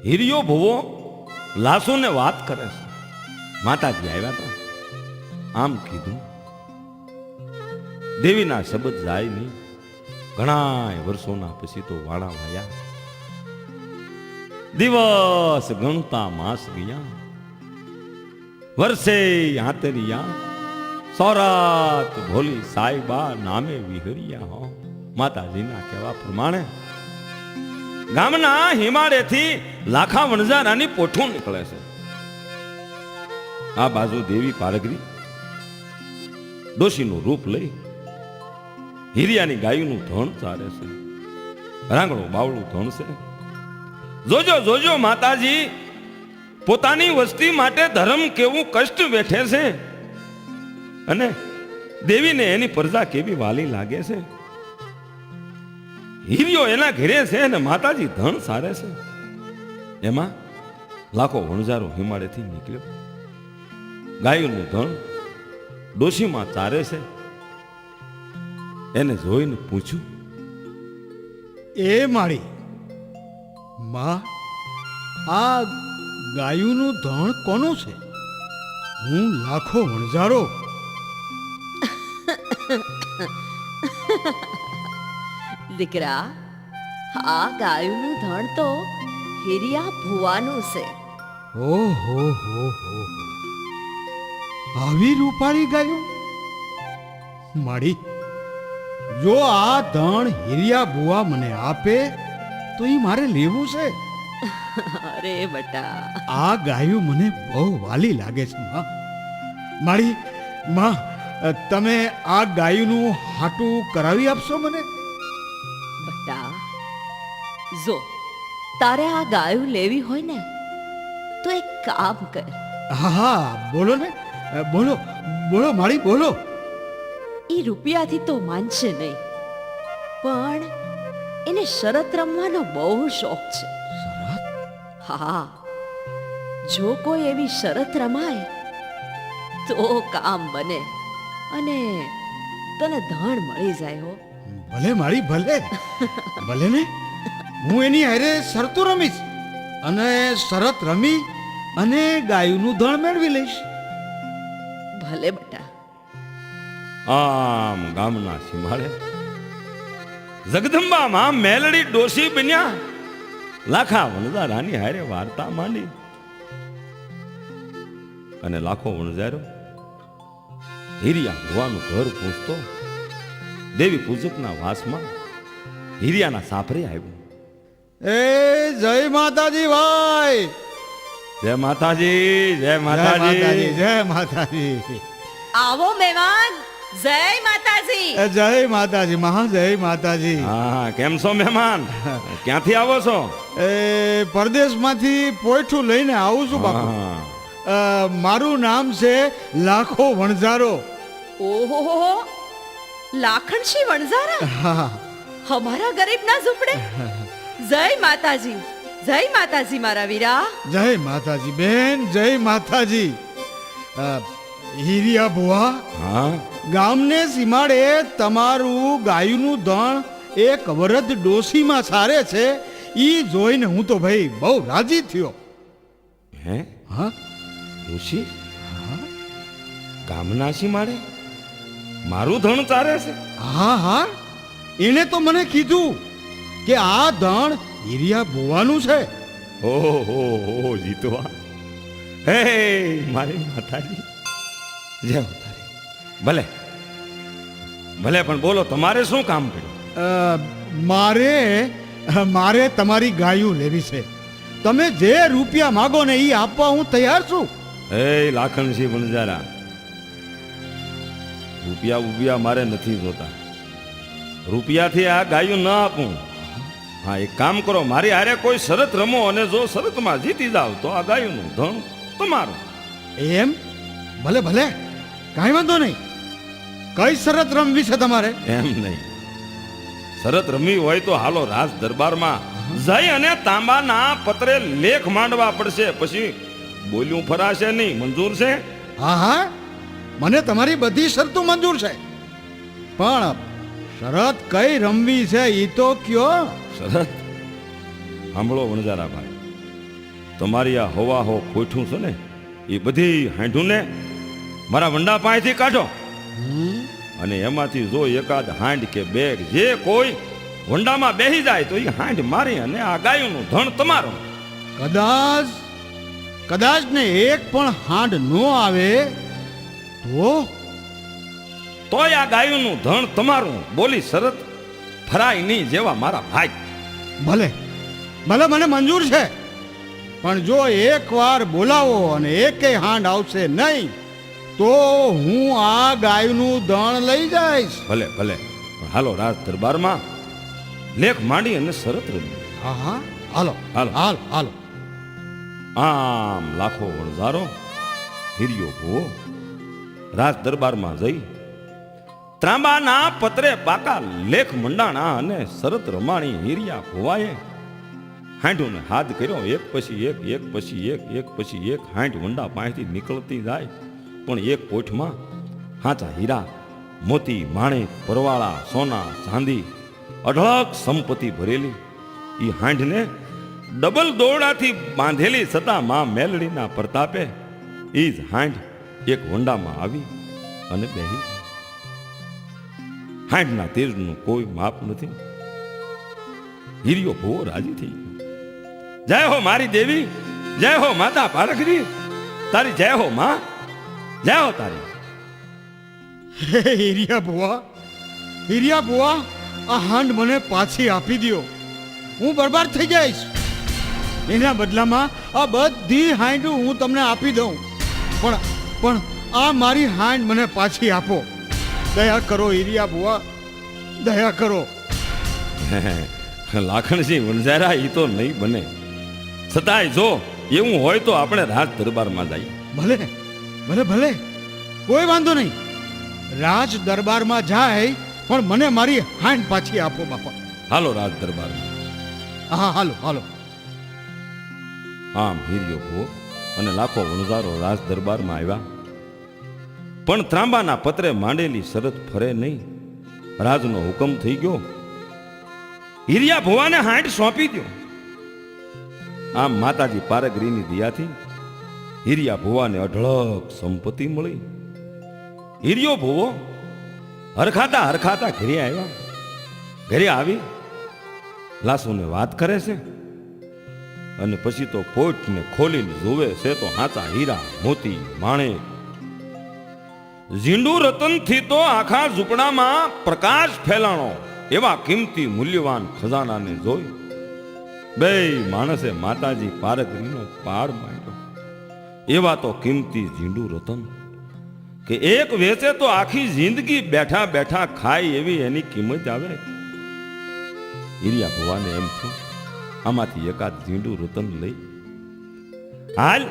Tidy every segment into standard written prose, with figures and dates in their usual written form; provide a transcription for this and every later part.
હિરિયો ભુવો લાસુને વાત કરે છે. માતાજી આવ્યા હતા, આમ કીધું. દેવીના શબ્દ જાય નહીં. ઘણા વર્ષોના પછી તો વાળા વાયા. દિવસ ગણતા માસ ગયા, વર્ષે આંતરિયા, સૌરાત ભોલી સાઈબા નામે વિહરિયા. હો માતાજીના કહેવા પ્રમાણે ગામના હિમાળેથી લાખા વણઝારાની પોઠું નીકળે છે. આ બાજુ દેવી પારગરી ડોશીનું રૂપ લઈ હિરિયાની ગાયનું ધણ ચારે છે. રાંગણું બાવળું ધણ છે. જોજો જોજો માતાજી પોતાની વસ્તી માટે ધર્મ કેવું કષ્ટ વેઠે છે અને દેવીને એની પ્રજા કેવી વાલી લાગે છે. હિરિયો એના ઘરે છે અને માતાજી ધણ સારે છે. એમાં લાખો વણઝારો હિમાળેથી નીકળ્યો. ગાયોનું ધણ ડોશીમાં ચારે છે. એને જોઈને પૂછ્યું, એ માળી માં, આ ગાયુનું ધણ કોનું છે? હું લાખો વણઝારો. દીકરા, આ ગાયનું ધણ તો હિરિયા ભુવાનું છે. ઓહો હો હો, આવી રૂપાળી ગાયું? માળી, જો આ ધણ હિરિયા ભુવા મને આપે તો એ મારે લેવું છે. અરે બટા, આ ગાયું મને બહુ વાલી લાગે છે માં. માળી માં, તમે આ ગાયુંનું હાટું કરાવી આપશો મને? બટા, જો તારે આ ગાયું લેવી હોય ને તો એક કામ કર. હા હા, બોલો ને, બોલો બોલો માળી, બોલો. એ રૂપિયાથી તો માનશે નહીં, પણ એને શરત રમવાનો બહુ શોખ છે. શરત? હા, જો કોઈ એવી શરત રમાય તો કામ બને અને તને ધણ મળી જાય. હો ભલે માળી, ભલે ભલે ને, હું એની હારે શરતો રમીશ અને શરત રમી અને ગાયુંનું ધણ મેળવી લઈશ. ભલે બટા. આમ ગામના સીમાડે જગદંબામાં મેલડી ડોશી બન્યા. લાખા વણઝારાની હારે વાર્તા માંડી અને લાખો વણઝારો હિરિયા ભુવાનું ઘર પૂછતો દેવી પૂજકના વાસમાં હિરિયાના સાપરે આવ્યું. એ જય માતાજી ભાઈ. જય માતાજી, જય માતાજી. જય માતાજી. આવો મહેમાન. જય માતાજી. જય માતાજી મહા, જય માતાજી. હા, કેમ છો મહેમાન? ક્યાંથી આવો છો? એ પરદેશમાંથી પોઈઠું લઈને આવું છું બાપુ. હા. મારું નામ છે લાખો વણઝારો. ઓહો, લાખણશી વણઝારા હા, હમારા ગરીબના ઝૂંપડે. જય માતાજી, જય માતાજી મારા વીરા. જય માતાજી બેન, જય માતાજી. હિરિયા ભુવા, હા, ગામને સીમાડે તમારું ગાયુંનું ધણ એક વરદ ડોશીમાં સારે છે. ઈ જોઈને હું તો ભાઈ બહુ રાજી થયો. હે હા ઋષિ? ગામના સીમાડે મારું ધણ ચારે છે? હા હા, એણે તો મને કીધું કે આ ધણ હિરિયા ભુવાનું છે. ઓહો હો જીતવા. હે મારી માતાજી, જય માતાજી. ભલે ભલે, પણ બોલો તમારે શું કામ પડ્યું? મારે તમારી ગાયું લેવી છે. તમે જે રૂપિયા માગો ને એ આપવા હું તૈયાર છું. હે લાખણસિંહ વણઝારા, રૂપિયા ઉપિયા મારે નથી જોતા. રૂપિયાથી આ ગાયું ન આપું. હા, એક કામ કરો, મારી હારે કોઈ શરત રમો અને જો શરતમાં જીતી જાવ તો આ ગાયુંનું ધણ તમારું. એમ? ભલે ભલે, કાંઈ વાંધો નહીં. કઈ શરત રમવી છે તમારે? એમ નહીં, શરત રમવી હોય તો હાલો રાજ દરબારમાં જઈ અને તાંબાના પત્રે લેખ માંડવા પડશે. પછી બોલ્યું ફરાશે નહીં. મંજૂર છે? હા હા, મને તમારી બધી શરતો મંજૂર છે, પણ શરત કઈ રમવી છે એ તો કયો. શરત સાંભળો વણઝારા ભાઈ, તમારી આ હવા હો કોઠું છે ને એ બધી હાંઢું ને મારા વંડા પાસેથી કાઢો અને એમાંથી જો એકાદ હાંડ કે બેગ જે કોઈ વંડામાં બેસી જાય તો એ હાંડ મારી અને આ ગાયોનું ધણ તમારું. કદાચ ને એક પણ હાંડ નો આવે તો તોય આ ગાયોનું ધણ તમારું. બોલી શરત ફરાય નહીં જેવા મારા ભાઈ. ભલે ભલે મને મંજૂર છે, પણ જો એકવાર બોલાવો અને એકેય હાંડ આવશે નહીં તો હું આ ગાયનું ધણ લઈ જઈશ. ભલે ભલે પણ હાલો રાજ દરબારમાં લેખ માંડી અને શરત રમી. હા હા હાલો હાલો. હાલ હાલો. આમ લાખો વણઝારો હિરિયો ભૂવો રાજ દરબારમાં જઈ ત્રાંબાના પત્રે પાકા લેખ મંડાણા અને શરત રમાણી હિરિયા ભુવાએ હાંઢુને હાથ કર્યો. એક પછી એક, એક પછી એક, એક પછી એક હાંઢ વંડા પાસેથી નીકળતી જાય, પણ એક કોઠમાં હાચા હીરા, મોતી, માણેક, પરવાળા, સોના, ચાંદી, અઢળક સંપત્તિ ભરેલી એ હાંઢને ડબલ દોરડાથી બાંધેલી છતાં માં મેલડીના પ્રતાપે એ જ હાંઢ એક વંડામાં આવી અને બેહી. હાંઢના તેજનું કોઈ માપ નથી. હિરિયો ભૂવો રાજી થઈ ગયો. જય હો મારી દેવી, જય હો માતા પારખરી, તારી જય હો માં, જય હો તારી. હે હિરિયા બુઆ, આ હાંડ મને પાછી આપી દ્યો. હું બરબાદ થઈ જઈશ. એના બદલામાં આ બધી હાંડ હું તમને આપી દઉં, પણ આ મારી હાંડ મને પાછી આપો. દયા કરો હિરિયા બુઆ, દયા કરો. લાખણસિંહ વણઝારા એ તો નહીં બને. છતાંય જો એવું હોય તો આપણે રાજ દરબારમાં જઈએ. ભલે ભલે ભલે, કોઈ વાંધો નહીં. રાજ દરબારમાં જાય પણ મને મારી હાંડ પાછી આપો બાપા. હાલો રાજ દરબારમાં. હા હાલો હાલો. આમ હિરિયો ભૂવો અને લાખો વણઝારો રાજ દરબારમાં આવ્યા, પણ ત્રાંબાના પત્રે માંડેલી શરત ફરે નહીં. રાજનો હુકમ થઈ ગયો, હિરિયા ભુવાને હાંડ સોંપી દો. આમ માતાજી પારગરીની દયાથી હિરિયા ભુવાને અઢળક સંપત્તિ મળી. હિરિયો ભુવો હરખાતા હરખાતા ઘરે આવ્યા. ઘરે આવી લાસુને વાત કરે છે અને પછી તો પોટને ખોલીને જોવે છે તો હાચા હીરા, મોતી, માણેક, ઝીંડુ રતનથી તો આખા ઝૂંપડામાં પ્રકાશ ફેલાણો એવા કિંમતી મૂલ્યવાન ખજાનાને જોઈ બે માણસે માતાજી પારગરીનો પાડ માંડ્યો. એવા તો કિંમતી ઝીંડુ રતન કે એક વેચે તો આખી જિંદગી બેઠા બેઠા ખાય એવી એની કિંમત આવે. હિરિયા ભુવાને એમ થયું આમાંથી એકાદ ઝીંડુ રતન લઈ હાલ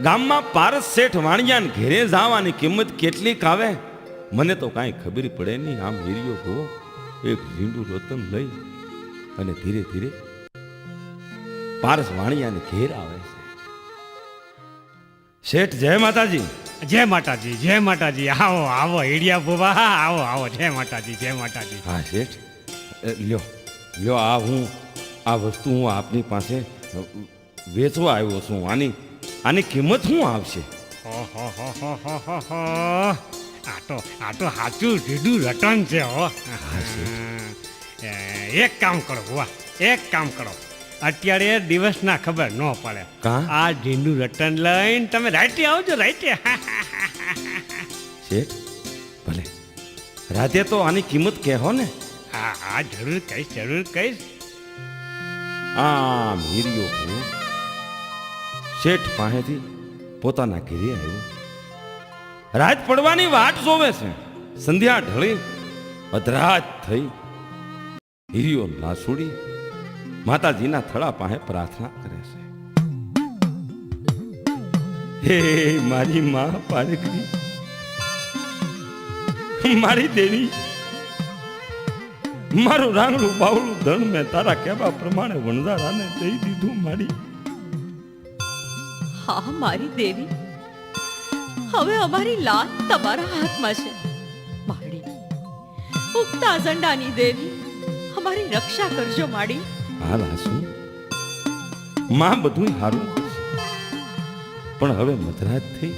ગામમાં પારસ શેઠ વાણિયાને ઘેરે જવાની કિંમત કેટલીક આવે મને તો કાંઈ ખબર પડે નહીં. આમ હિરિયો ભુવો એક ઝીંડુ રતન લઈ અને ધીરે ધીરે પારસ વાણિયાને ઘેર આવે છે. શેઠ જય માતાજી. જય માતાજી, જય માતાજી. આવો આવો હીડિયા ભુવા, આવો આવો. જય માતાજી, જય માતાજી. હા શેઠ, લ્યો લ્યો આ વસ્તુ હું આપની પાસે વેચવા આવ્યો છું. આની કિંમત શું આવશે? ઓહોહોહોહોહો. આ તો સાચું ઢીડું રટન છે હો. એક કામ કરો ભુવા, એક કામ કરો. અત્યારે દિવસના ખબર ન પડે. કાં? આ ઢીંડું રટન લઈને તમે રાતે આવજો, રાતે. શેઠ ભલે રાતે તો આની કિંમત કહેવો ને. હા હા, જરૂર કહીશ, જરૂર કહીશ. આમ હિરિયો ભુવો શેઠ પાસેથી પોતાના ઘેરે આવ્યો. રાત પડવાની વાટ જોવે છે. સંધ્યા ઢળી અધરાત થઈ. હિરિયો લાસુડી માતાજીના થડા પાસે પ્રાર્થના કરે છે. હે મારી માં પારગરી, મારી દેવી, મારું રાંગડું બાવળું ધન મેં તારા કહેવા પ્રમાણે વણઝારાને દઈ દીધું. મારી હા મારી દેવી, હવે અમારી લાત તમારા હાથમાં છે. માડી, ઉગતા ઝંડાની દેવી, અમારી રક્ષા કરજો માડી. હાલ આસુ માં બધું સારું કરશે. પણ હવે મધરાત થઈ